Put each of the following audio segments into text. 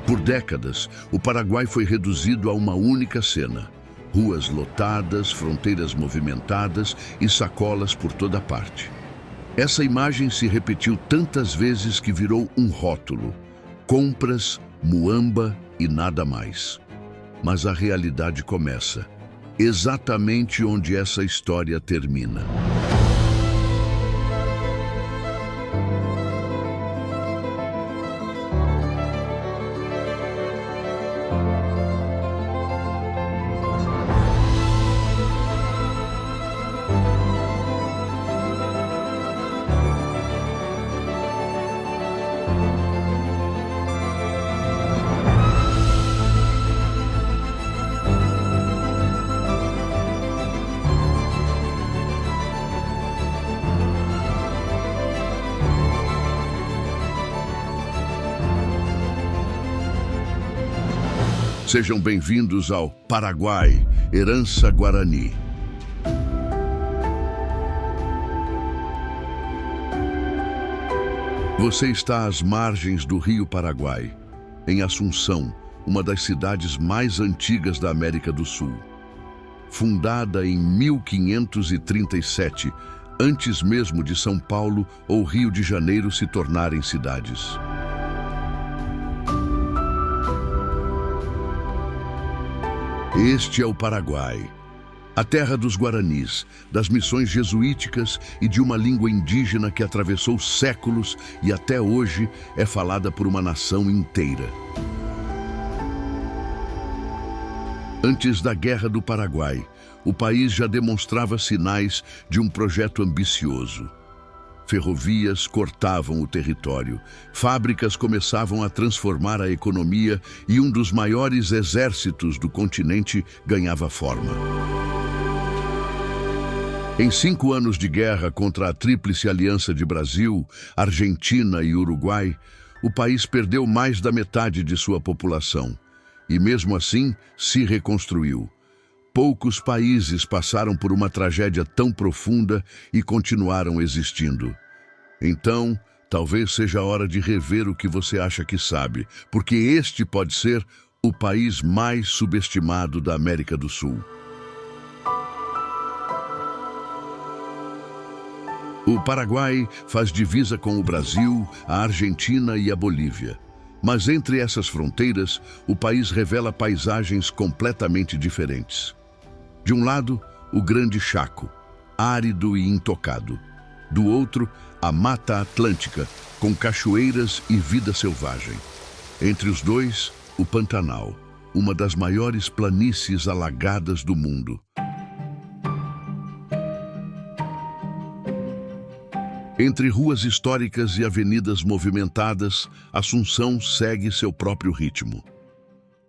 Por décadas, o Paraguai foi reduzido a uma única cena: ruas lotadas, fronteiras movimentadas e sacolas por toda parte. Essa imagem se repetiu tantas vezes que virou um rótulo: compras, muamba e nada mais. Mas a realidade começa exatamente onde essa história termina. Sejam bem-vindos ao Paraguai, Herança Guarani. Você está às margens do Rio Paraguai, em Assunção, uma das cidades mais antigas da América do Sul. Fundada em 1537, antes mesmo de São Paulo ou Rio de Janeiro se tornarem cidades. Este é o Paraguai, a terra dos Guaranis, das missões jesuíticas e de uma língua indígena que atravessou séculos e até hoje é falada por uma nação inteira. Antes da Guerra do Paraguai, o país já demonstrava sinais de um projeto ambicioso. Ferrovias cortavam o território, fábricas começavam a transformar a economia e um dos maiores exércitos do continente ganhava forma. Em 5 anos de guerra contra a Tríplice Aliança de Brasil, Argentina e Uruguai, o país perdeu mais da metade de sua população e, mesmo assim, se reconstruiu. Poucos países passaram por uma tragédia tão profunda e continuaram existindo. Então, talvez seja a hora de rever o que você acha que sabe, porque este pode ser o país mais subestimado da América do Sul. O Paraguai faz divisa com o Brasil, a Argentina e a Bolívia. Mas entre essas fronteiras, o país revela paisagens completamente diferentes. De um lado, o Grande Chaco, árido e intocado. Do outro, a Mata Atlântica, com cachoeiras e vida selvagem. Entre os dois, o Pantanal, uma das maiores planícies alagadas do mundo. Entre ruas históricas e avenidas movimentadas, Assunção segue seu próprio ritmo.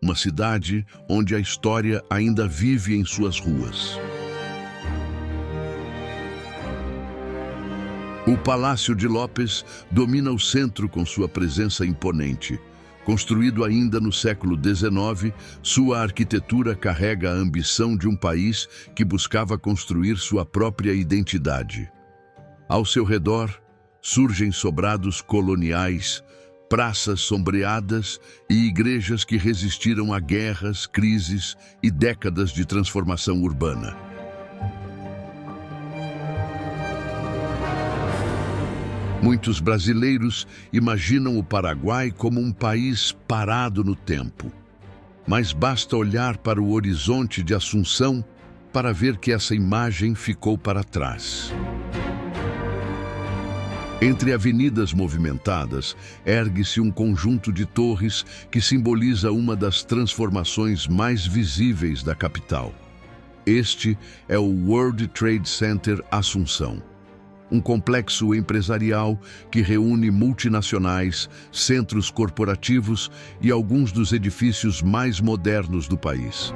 Uma cidade onde a história ainda vive em suas ruas. O Palácio de López domina o centro com sua presença imponente. Construído ainda no século XIX, sua arquitetura carrega a ambição de um país que buscava construir sua própria identidade. Ao seu redor, surgem sobrados coloniais, praças sombreadas e igrejas que resistiram a guerras, crises e décadas de transformação urbana. Muitos brasileiros imaginam o Paraguai como um país parado no tempo. Mas basta olhar para o horizonte de Assunção para ver que essa imagem ficou para trás. Entre avenidas movimentadas, ergue-se um conjunto de torres que simboliza uma das transformações mais visíveis da capital. Este é o World Trade Center Assunção, um complexo empresarial que reúne multinacionais, centros corporativos e alguns dos edifícios mais modernos do país.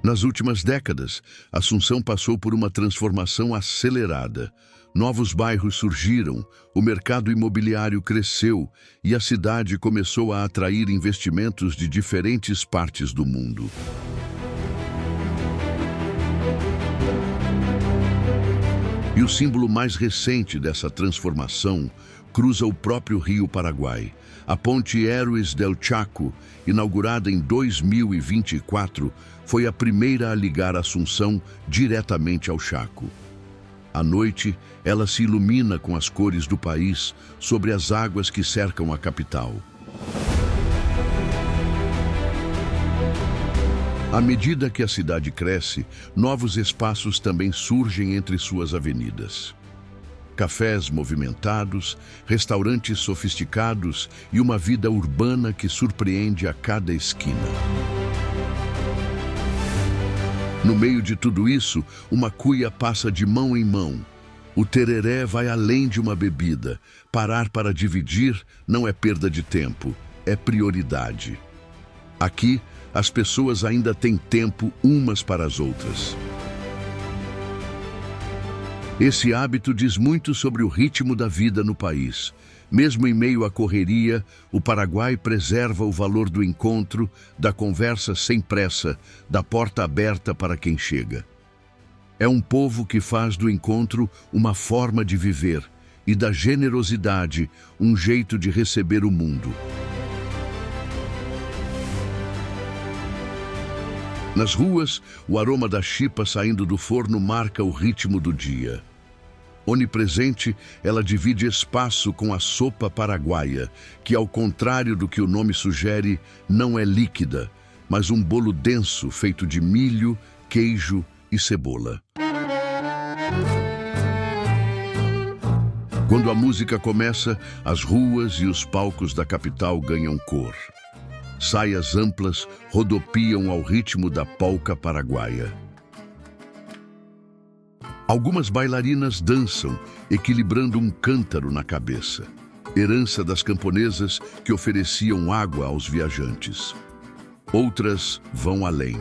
Nas últimas décadas, Assunção passou por uma transformação acelerada. Novos bairros surgiram, o mercado imobiliário cresceu e a cidade começou a atrair investimentos de diferentes partes do mundo. E o símbolo mais recente dessa transformação cruza o próprio rio Paraguai. A ponte Héroes del Chaco, inaugurada em 2024, foi a primeira a ligar Assunção diretamente ao Chaco. À noite, ela se ilumina com as cores do país sobre as águas que cercam a capital. À medida que a cidade cresce, novos espaços também surgem entre suas avenidas. Cafés movimentados, restaurantes sofisticados e uma vida urbana que surpreende a cada esquina. No meio de tudo isso, uma cuia passa de mão em mão. O tereré vai além de uma bebida. Parar para dividir não é perda de tempo, é prioridade. Aqui, as pessoas ainda têm tempo umas para as outras. Esse hábito diz muito sobre o ritmo da vida no país. Mesmo em meio à correria, o Paraguai preserva o valor do encontro, da conversa sem pressa, da porta aberta para quem chega. É um povo que faz do encontro uma forma de viver e da generosidade um jeito de receber o mundo. Nas ruas, o aroma da chipa saindo do forno marca o ritmo do dia. Onipresente, ela divide espaço com a sopa paraguaia, que, ao contrário do que o nome sugere, não é líquida, mas um bolo denso feito de milho, queijo e cebola. Quando a música começa, as ruas e os palcos da capital ganham cor. Saias amplas rodopiam ao ritmo da polca paraguaia. Algumas bailarinas dançam, equilibrando um cântaro na cabeça, herança das camponesas que ofereciam água aos viajantes. Outras vão além,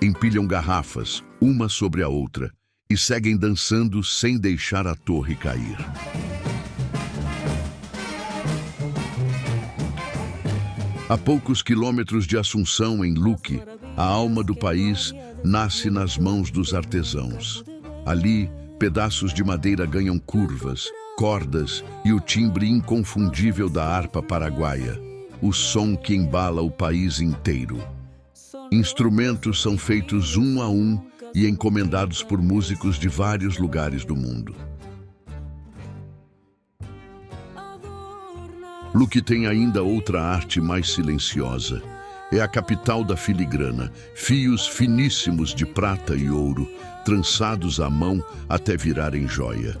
empilham garrafas, uma sobre a outra, e seguem dançando sem deixar a torre cair. A poucos quilômetros de Assunção, em Luque, a alma do país nasce nas mãos dos artesãos. Ali, pedaços de madeira ganham curvas, cordas e o timbre inconfundível da harpa paraguaia, o som que embala o país inteiro. Instrumentos são feitos um a um e encomendados por músicos de vários lugares do mundo. Luque tem ainda outra arte mais silenciosa. É a capital da filigrana, fios finíssimos de prata e ouro, trançados à mão até virarem joia.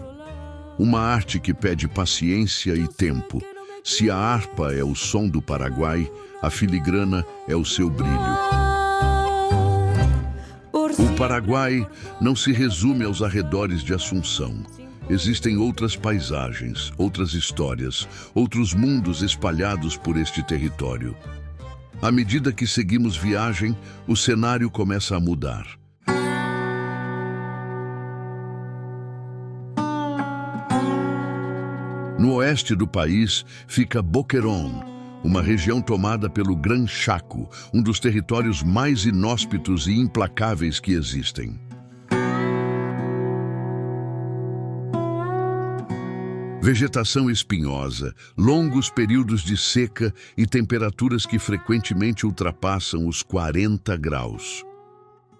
Uma arte que pede paciência e tempo. Se a harpa é o som do Paraguai, a filigrana é o seu brilho. O Paraguai não se resume aos arredores de Assunção. Existem outras paisagens, outras histórias, outros mundos espalhados por este território. À medida que seguimos viagem, o cenário começa a mudar. No oeste do país fica Boquerón, uma região tomada pelo Gran Chaco, um dos territórios mais inóspitos e implacáveis que existem. Vegetação espinhosa, longos períodos de seca e temperaturas que frequentemente ultrapassam os 40 graus.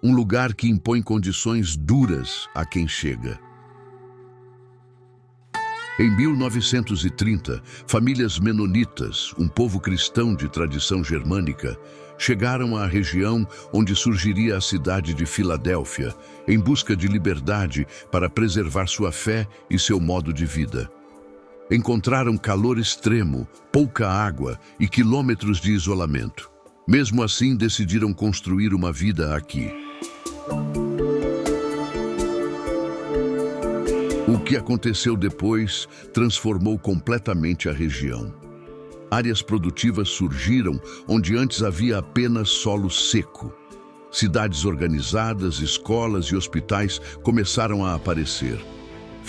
Um lugar que impõe condições duras a quem chega. Em 1930, famílias menonitas, um povo cristão de tradição germânica, chegaram à região onde surgiria a cidade de Filadélfia, em busca de liberdade para preservar sua fé e seu modo de vida. Encontraram calor extremo, pouca água e quilômetros de isolamento. Mesmo assim, decidiram construir uma vida aqui. O que aconteceu depois transformou completamente a região. Áreas produtivas surgiram onde antes havia apenas solo seco. Cidades organizadas, escolas e hospitais começaram a aparecer.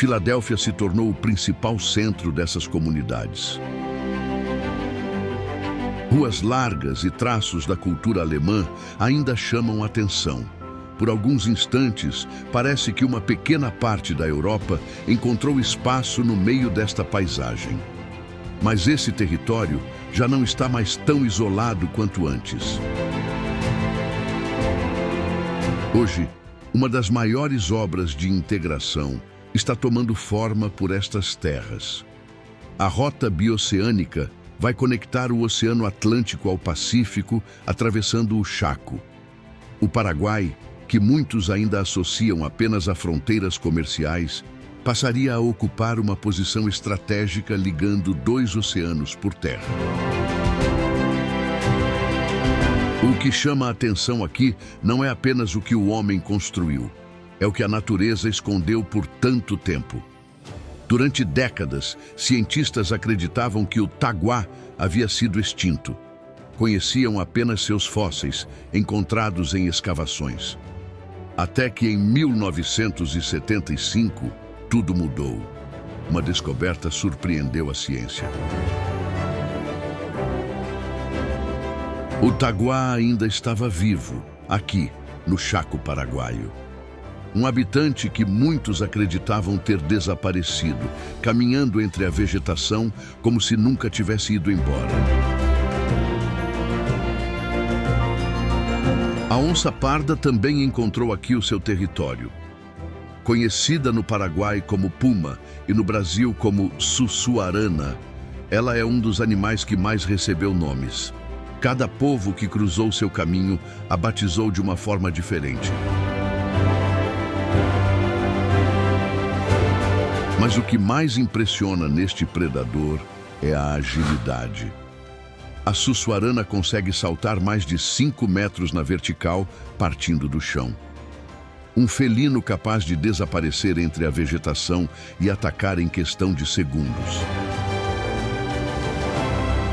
Filadélfia se tornou o principal centro dessas comunidades. Ruas largas e traços da cultura alemã ainda chamam a atenção. Por alguns instantes, parece que uma pequena parte da Europa encontrou espaço no meio desta paisagem. Mas esse território já não está mais tão isolado quanto antes. Hoje, uma das maiores obras de integração está tomando forma por estas terras. A rota bioceânica vai conectar o Oceano Atlântico ao Pacífico, atravessando o Chaco. O Paraguai, que muitos ainda associam apenas a fronteiras comerciais, passaria a ocupar uma posição estratégica ligando dois oceanos por terra. O que chama a atenção aqui não é apenas o que o homem construiu, é o que a natureza escondeu por tanto tempo. Durante décadas, cientistas acreditavam que o taguá havia sido extinto. Conheciam apenas seus fósseis, encontrados em escavações. Até que em 1975, tudo mudou. Uma descoberta surpreendeu a ciência. O taguá ainda estava vivo, aqui, no Chaco paraguaio. Um habitante que muitos acreditavam ter desaparecido, caminhando entre a vegetação como se nunca tivesse ido embora. A onça-parda também encontrou aqui o seu território. Conhecida no Paraguai como puma e no Brasil como sussuarana, ela é um dos animais que mais recebeu nomes. Cada povo que cruzou seu caminho a batizou de uma forma diferente. Mas o que mais impressiona neste predador é a agilidade. A sussuarana consegue saltar mais de 5 metros na vertical, partindo do chão. Um felino capaz de desaparecer entre a vegetação e atacar em questão de segundos.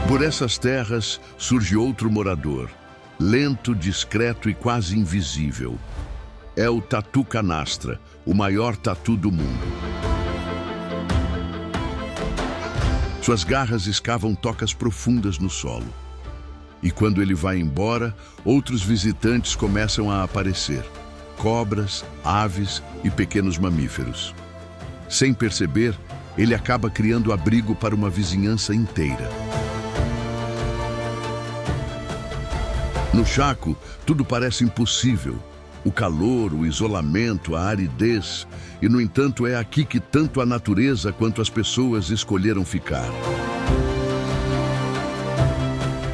Por essas terras surge outro morador, lento, discreto e quase invisível. É o tatu canastra, o maior tatu do mundo. Suas garras escavam tocas profundas no solo. E quando ele vai embora, outros visitantes começam a aparecer. Cobras, aves e pequenos mamíferos. Sem perceber, ele acaba criando abrigo para uma vizinhança inteira. No Chaco, tudo parece impossível. O calor, o isolamento, a aridez. E, no entanto, é aqui que tanto a natureza quanto as pessoas escolheram ficar.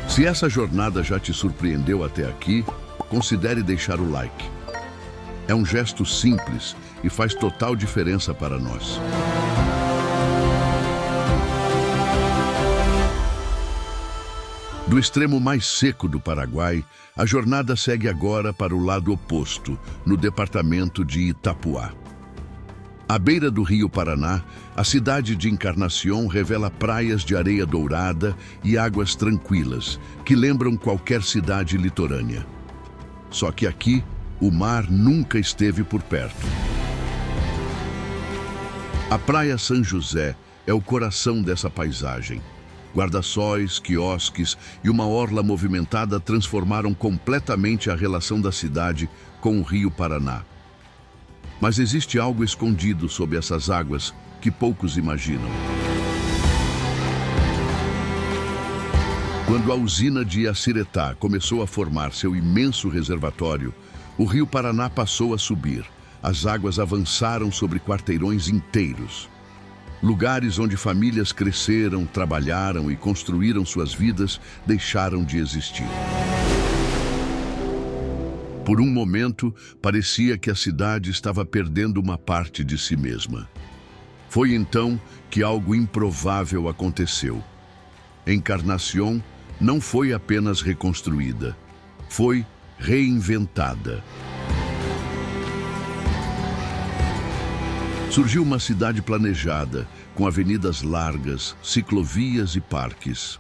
Se essa jornada já te surpreendeu até aqui, considere deixar o like. É um gesto simples e faz total diferença para nós. Do extremo mais seco do Paraguai, a jornada segue agora para o lado oposto, no departamento de Itapuá. À beira do rio Paraná, a cidade de Encarnación revela praias de areia dourada e águas tranquilas, que lembram qualquer cidade litorânea. Só que aqui, o mar nunca esteve por perto. A Praia São José é o coração dessa paisagem. Guarda-sóis, quiosques e uma orla movimentada transformaram completamente a relação da cidade com o rio Paraná. Mas existe algo escondido sob essas águas que poucos imaginam. Quando a usina de Yacyretá começou a formar seu imenso reservatório, o rio Paraná passou a subir. As águas avançaram sobre quarteirões inteiros. Lugares onde famílias cresceram, trabalharam e construíram suas vidas deixaram de existir. Por um momento, parecia que a cidade estava perdendo uma parte de si mesma. Foi então que algo improvável aconteceu. Encarnación não foi apenas reconstruída, foi reinventada. Surgiu uma cidade planejada, com avenidas largas, ciclovias e parques.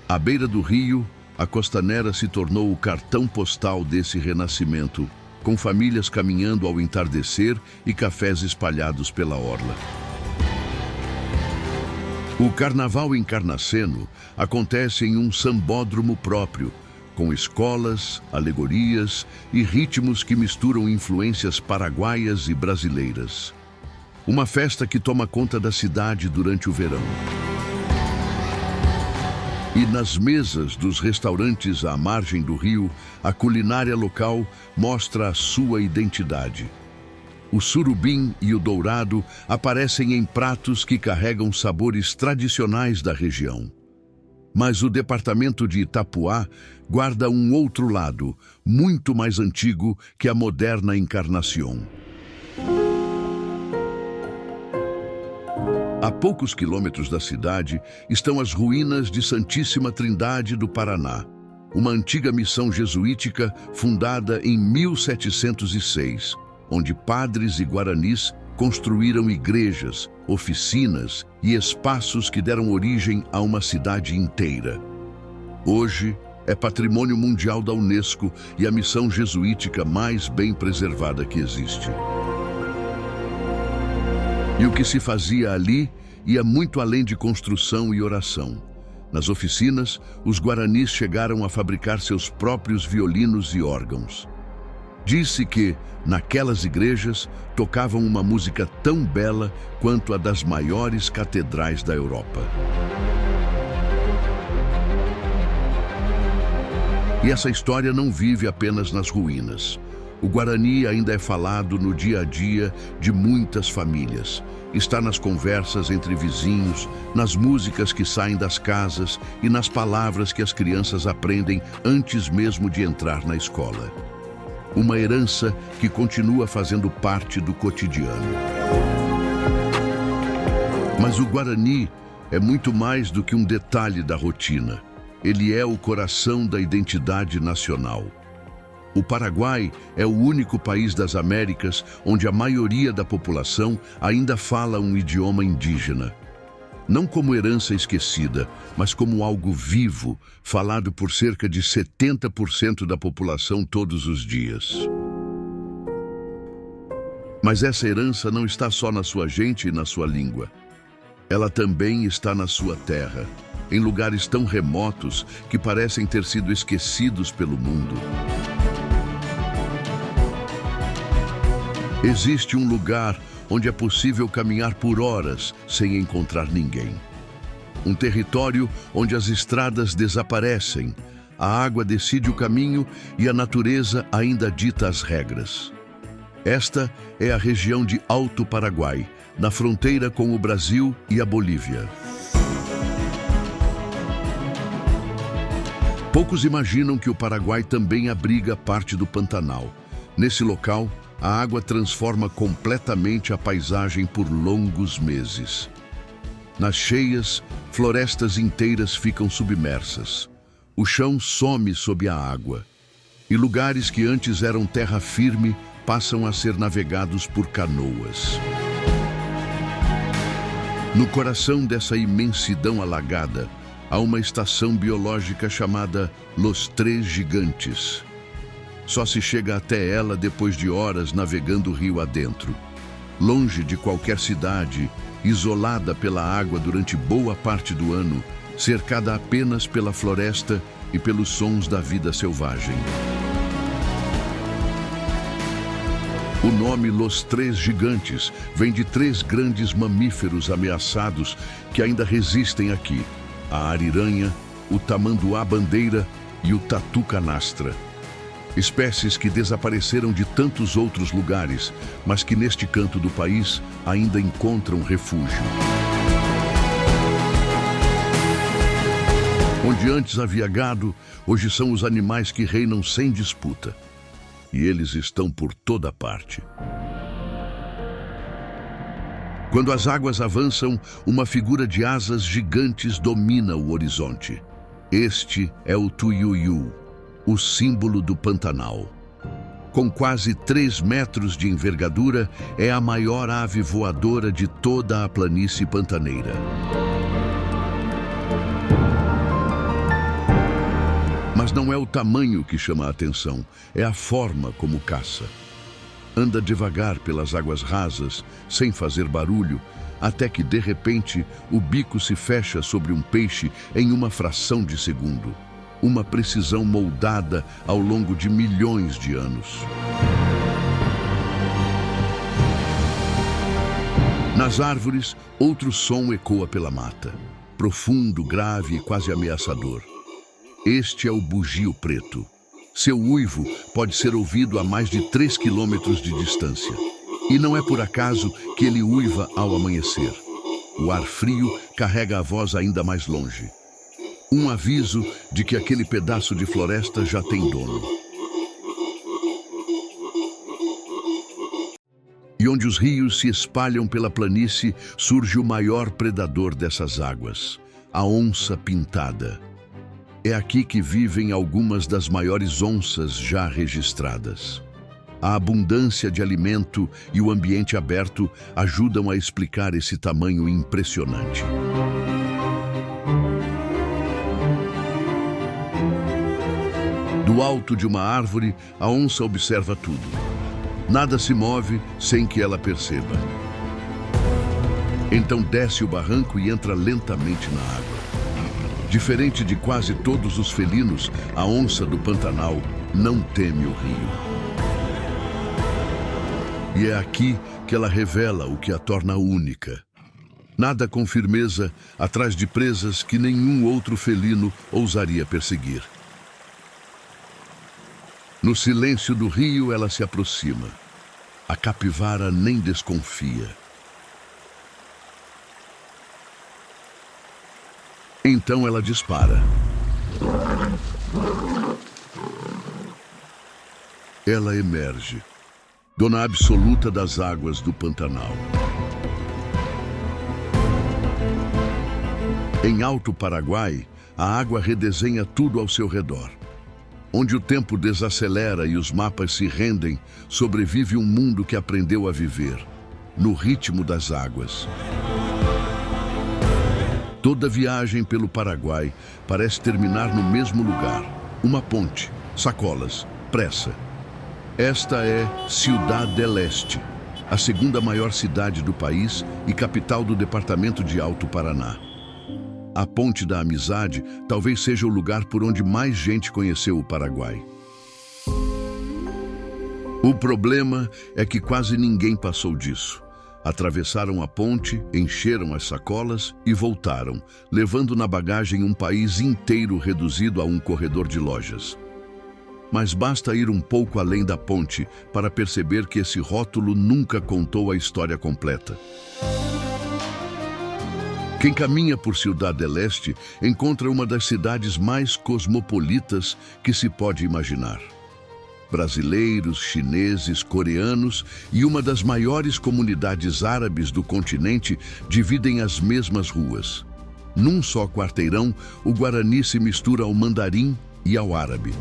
À beira do rio, a Costanera se tornou o cartão postal desse renascimento, com famílias caminhando ao entardecer e cafés espalhados pela orla. O Carnaval encarnaceno acontece em um sambódromo próprio, com escolas, alegorias e ritmos que misturam influências paraguaias e brasileiras. Uma festa que toma conta da cidade durante o verão. E nas mesas dos restaurantes à margem do rio, a culinária local mostra a sua identidade. O surubim e o dourado aparecem em pratos que carregam sabores tradicionais da região. Mas o departamento de Itapuá guarda um outro lado, muito mais antigo que a moderna Encarnación. A poucos quilômetros da cidade estão as ruínas de Santíssima Trindade do Paraná, uma antiga missão jesuítica fundada em 1706, onde padres e guaranis construíram igrejas, oficinas e espaços que deram origem a uma cidade inteira. Hoje é Patrimônio Mundial da Unesco e a missão jesuítica mais bem preservada que existe. E o que se fazia ali ia muito além de construção e oração. Nas oficinas, os guaranis chegaram a fabricar seus próprios violinos e órgãos. Disse que, naquelas igrejas, tocavam uma música tão bela quanto a das maiores catedrais da Europa. E essa história não vive apenas nas ruínas. O Guarani ainda é falado no dia a dia de muitas famílias. Está nas conversas entre vizinhos, nas músicas que saem das casas e nas palavras que as crianças aprendem antes mesmo de entrar na escola. Uma herança que continua fazendo parte do cotidiano. Mas o Guarani é muito mais do que um detalhe da rotina. Ele é o coração da identidade nacional. O Paraguai é o único país das Américas onde a maioria da população ainda fala um idioma indígena. Não como herança esquecida, mas como algo vivo, falado por cerca de 70% da população todos os dias. Mas essa herança não está só na sua gente e na sua língua. Ela também está na sua terra, em lugares tão remotos que parecem ter sido esquecidos pelo mundo. Existe um lugar onde é possível caminhar por horas sem encontrar ninguém. Um território onde as estradas desaparecem, a água decide o caminho e a natureza ainda dita as regras. Esta é a região de Alto Paraguai, na fronteira com o Brasil e a Bolívia. Poucos imaginam que o Paraguai também abriga parte do Pantanal. Nesse local, a água transforma completamente a paisagem por longos meses. Nas cheias, florestas inteiras ficam submersas. O chão some sob a água. E lugares que antes eram terra firme passam a ser navegados por canoas. No coração dessa imensidão alagada, há uma estação biológica chamada Los Tres Gigantes. Só se chega até ela depois de horas navegando o rio adentro. Longe de qualquer cidade, isolada pela água durante boa parte do ano, cercada apenas pela floresta e pelos sons da vida selvagem. O nome Los Tres Gigantes vem de 3 grandes mamíferos ameaçados que ainda resistem aqui: a ariranha, o tamanduá-bandeira e o tatu-canastra. Espécies que desapareceram de tantos outros lugares, mas que neste canto do país ainda encontram refúgio. Onde antes havia gado, hoje são os animais que reinam sem disputa. E eles estão por toda parte. Quando as águas avançam, uma figura de asas gigantes domina o horizonte. Este é o tuiuiu, o símbolo do Pantanal. Com quase 3 metros de envergadura, é a maior ave voadora de toda a planície pantaneira. Mas não é o tamanho que chama a atenção, é a forma como caça. Anda devagar pelas águas rasas, sem fazer barulho, até que, de repente, o bico se fecha sobre um peixe em uma fração de segundo. uma precisão moldada ao longo de milhões de anos. Nas árvores, outro som ecoa pela mata, profundo, grave e quase ameaçador. Este é o bugio preto. Seu uivo pode ser ouvido a mais de 3 quilômetros de distância. E não é por acaso que ele uiva ao amanhecer. O ar frio carrega a voz ainda mais longe. Um aviso de que aquele pedaço de floresta já tem dono. E onde os rios se espalham pela planície, surge o maior predador dessas águas, a onça pintada. É aqui que vivem algumas das maiores onças já registradas. A abundância de alimento e o ambiente aberto ajudam a explicar esse tamanho impressionante. Do alto de uma árvore, a onça observa tudo. Nada se move sem que ela perceba. Então desce o barranco e entra lentamente na água. Diferente de quase todos os felinos, a onça do Pantanal não teme o rio. E é aqui que ela revela o que a torna única. Nada com firmeza atrás de presas que nenhum outro felino ousaria perseguir. No silêncio do rio, ela se aproxima. A capivara nem desconfia. Então ela dispara. Ela emerge, dona absoluta das águas do Pantanal. Em Alto Paraguai, a água redesenha tudo ao seu redor. Onde o tempo desacelera e os mapas se rendem, sobrevive um mundo que aprendeu a viver, no ritmo das águas. Toda viagem pelo Paraguai parece terminar no mesmo lugar. Uma ponte, sacolas, pressa. Esta é Ciudad del Este, a segunda maior cidade do país e capital do departamento de Alto Paraná. A Ponte da Amizade talvez seja o lugar por onde mais gente conheceu o Paraguai. O problema é que quase ninguém passou disso. Atravessaram a ponte, encheram as sacolas e voltaram, levando na bagagem um país inteiro reduzido a um corredor de lojas. Mas basta ir um pouco além da ponte para perceber que esse rótulo nunca contou a história completa. Quem caminha por Ciudad del Este encontra uma das cidades mais cosmopolitas que se pode imaginar. Brasileiros, chineses, coreanos e uma das maiores comunidades árabes do continente dividem as mesmas ruas. Num só quarteirão, o guarani se mistura ao mandarim e ao árabe.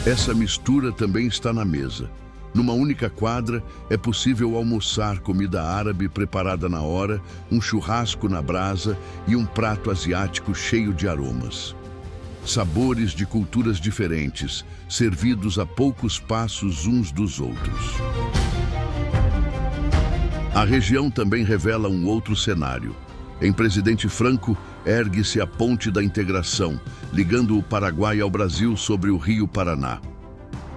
Essa mistura também está na mesa. Numa única quadra, é possível almoçar comida árabe preparada na hora, um churrasco na brasa e um prato asiático cheio de aromas. Sabores de culturas diferentes, servidos a poucos passos uns dos outros. A região também revela um outro cenário. Em Presidente Franco, ergue-se a Ponte da Integração, ligando o Paraguai ao Brasil sobre o Rio Paraná.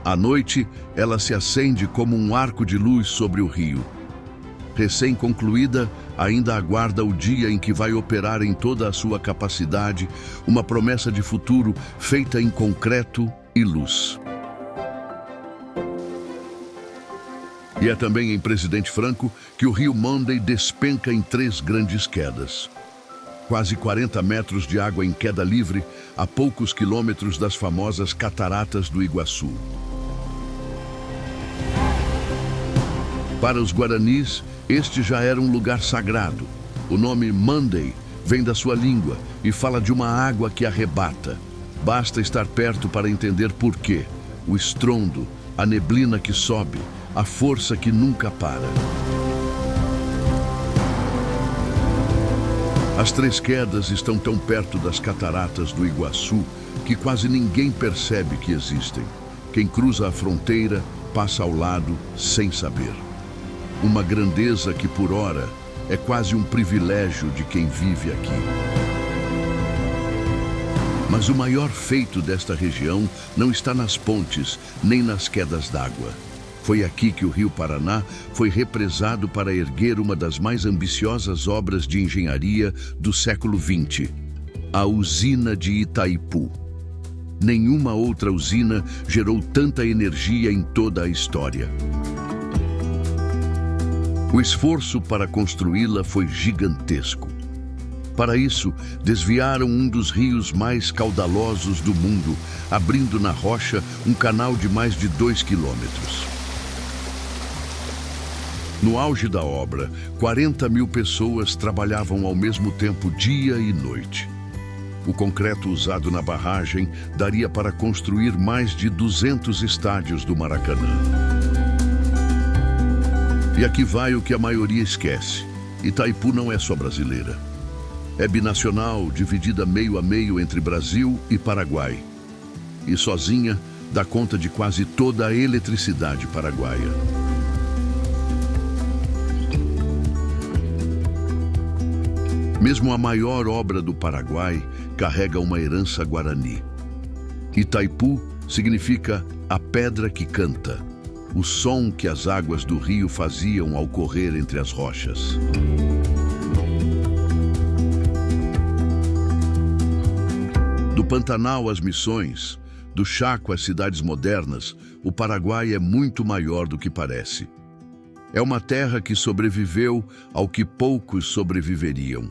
À noite, ela se acende como um arco de luz sobre o rio. Recém-concluída, ainda aguarda o dia em que vai operar em toda a sua capacidade uma promessa de futuro feita em concreto e luz. E é também em Presidente Franco que o rio Monday despenca em 3 grandes quedas. Quase 40 metros de água em queda livre, a poucos quilômetros das famosas Cataratas do Iguaçu. Para os guaranis, este já era um lugar sagrado. O nome Monday vem da sua língua e fala de uma água que arrebata. Basta estar perto para entender por quê. O estrondo, a neblina que sobe, a força que nunca para. As 3 quedas estão tão perto das Cataratas do Iguaçu que quase ninguém percebe que existem. Quem cruza a fronteira passa ao lado sem saber. Uma grandeza que, por ora, é quase um privilégio de quem vive aqui. Mas o maior feito desta região não está nas pontes, nem nas quedas d'água. Foi aqui que o Rio Paraná foi represado para erguer uma das mais ambiciosas obras de engenharia do século XX, a usina de Itaipu. Nenhuma outra usina gerou tanta energia em toda a história. O esforço para construí-la foi gigantesco. Para isso, desviaram um dos rios mais caudalosos do mundo, abrindo na rocha um canal de mais de 2 quilômetros. No auge da obra, 40.000 pessoas trabalhavam ao mesmo tempo dia e noite. O concreto usado na barragem daria para construir mais de 200 estádios do Maracanã. E aqui vai o que a maioria esquece. Itaipu não é só brasileira. É binacional, dividida meio a meio entre Brasil e Paraguai. E sozinha, dá conta de quase toda a eletricidade paraguaia. Mesmo a maior obra do Paraguai carrega uma herança guarani. Itaipu significa a pedra que canta, o som que as águas do rio faziam ao correr entre as rochas. Do Pantanal às Missões, do Chaco às cidades modernas, o Paraguai é muito maior do que parece. É uma terra que sobreviveu ao que poucos sobreviveriam.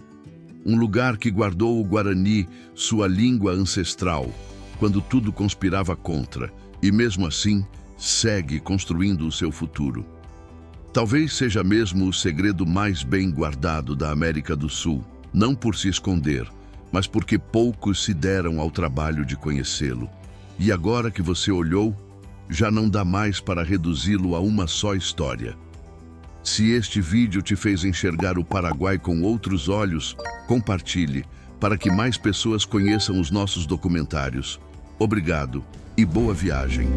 Um lugar que guardou o Guarani, sua língua ancestral, quando tudo conspirava contra, e mesmo assim, segue construindo o seu futuro. Talvez seja mesmo o segredo mais bem guardado da América do Sul, não por se esconder, mas porque poucos se deram ao trabalho de conhecê-lo. E agora que você olhou, já não dá mais para reduzi-lo a uma só história. Se este vídeo te fez enxergar o Paraguai com outros olhos, compartilhe para que mais pessoas conheçam os nossos documentários. Obrigado e boa viagem.